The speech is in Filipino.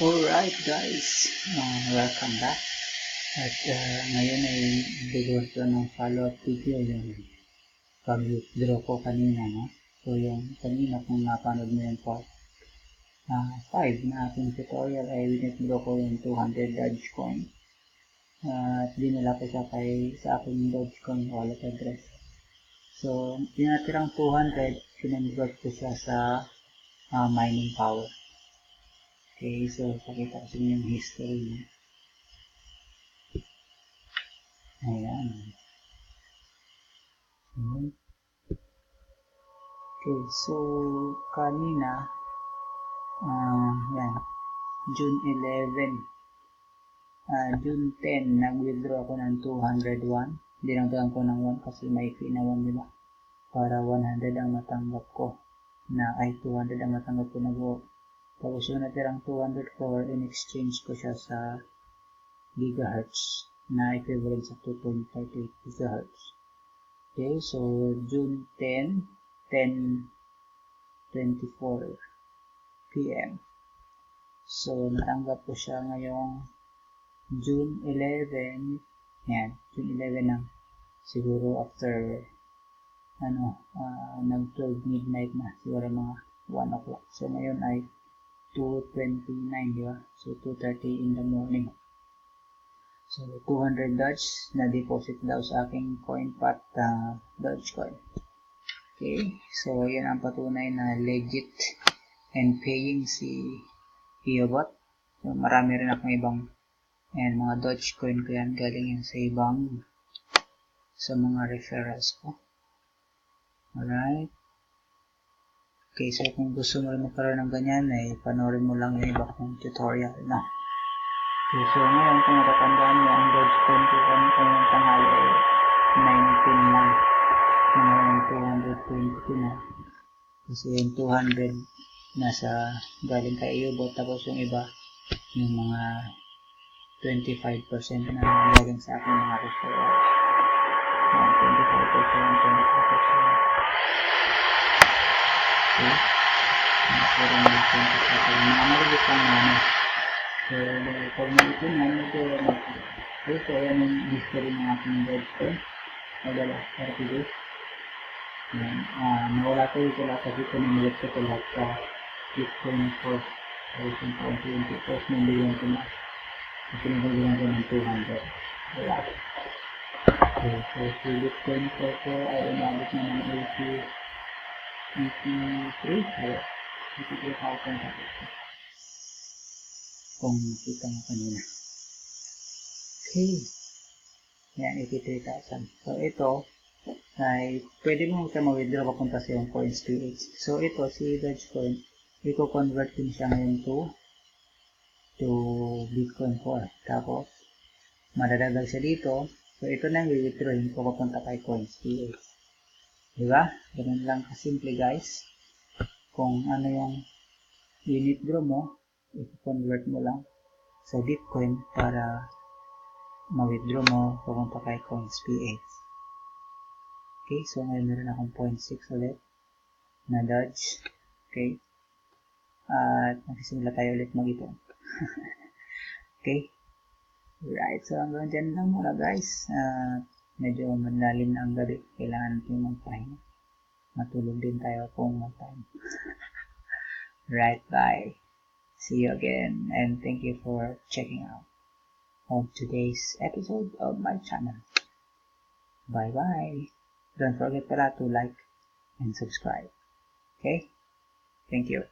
Alright guys, welcome back. At ngayon ay bigyan ko ng follow-up video yung pag-withdraw ko kanina, no? So yung kanina kung napanood mo yung part 5 na ating tutorial ay withdraw ko yung 200 Dogecoin. At dinala ko siya sa aking Dogecoin wallet address. So yung natirang 200, kinonvert ko siya sa mining power. Okay, so pakita ko sa inyo yung history niya. Ayan. Okay, so kanina, yan, June 11, June 10, nag-withdraw ako ng 201. Dinagdagan ko ng 1 kasi may fee na 1, diba? Para 100 ang matanggap ko. 200 ang matanggap ko na-go. Tapos yung natirang 204, in-exchange ko siya sa gigahertz na equivalent sa 2.38 gigahertz. Okay, so June 10, 10:24 p.m. So natanggap ko siya ngayong June 11. Yan, June 11 lang. Siguro after nag-12 midnight na, siguro mga 1 o'clock. So ngayon ay 2:29, di ba? So 2:30 in the morning. So 200 Doge na deposit daw sa aking Coinpot.200 Dogecoin. Okay, so yan ang patunay na legit and paying si Eobot. So marami rin akong ibang mga Dogecoin ko yan, galing yan sa mga referrals ko. Alright. Okay, so kung gusto mo rin magkaroon ng ganyan, panoorin mo lang yung iba kong tutorial na. Okay, so ngayon kung natatandaan mo, ang Dogecoin ko kung tanghali ay 19 lang. Ngayon 220 na. Kasi yung 200 nasa galing kay Eobot, tapos yung iba, yung mga 25% na galing sa aking mga referral. 25%. Okay. Pero may 25%. Mga maliit lang naman. So, pag maliit lang, okay, so yan yung history ng aking Dogecoin. Madala, 30 days. Yan. Nawala ko kasi ito namulat ko ito lahat sa Bitcoin for 2020. Tapos nabigyan ko na. Kasi nabigyan ko ng 200. Wala. Okay, so si Bitcoin for ay umabot na ng 83,000 kung nakita mo kanina. Okay. Yan, 83,000. So ito ay pwede mo siya ma-withdraw papunta sa yung Coins.ph. So ito, si Dogecoin, i-convert din siya ngayon to Bitcoin Core. Tapos, madadagal siya dito. So ito na yung i-withdrawin ko papunta kay Coins.ph. Diba? Ganun lang kasimple guys. Kung ano yung i-withdraw mo, i-convert mo lang sa Bitcoin para ma-withdraw mo papunta kay Coins.ph. Okay, so ngayon meron akong 0.6 ulit na Doge. Okay. At magsisimula tayo ulit mag-ipon. Okay. Right, so hanggang dyan lang muna guys. Medyo malalim na ang gabi. Kailangan natin magpahinga. Matulog din tayo kung mag-time. Right, bye. See you again and thank you for checking out of today's episode of my channel. Bye-bye. Don't forget to like and subscribe. Okay? Thank you.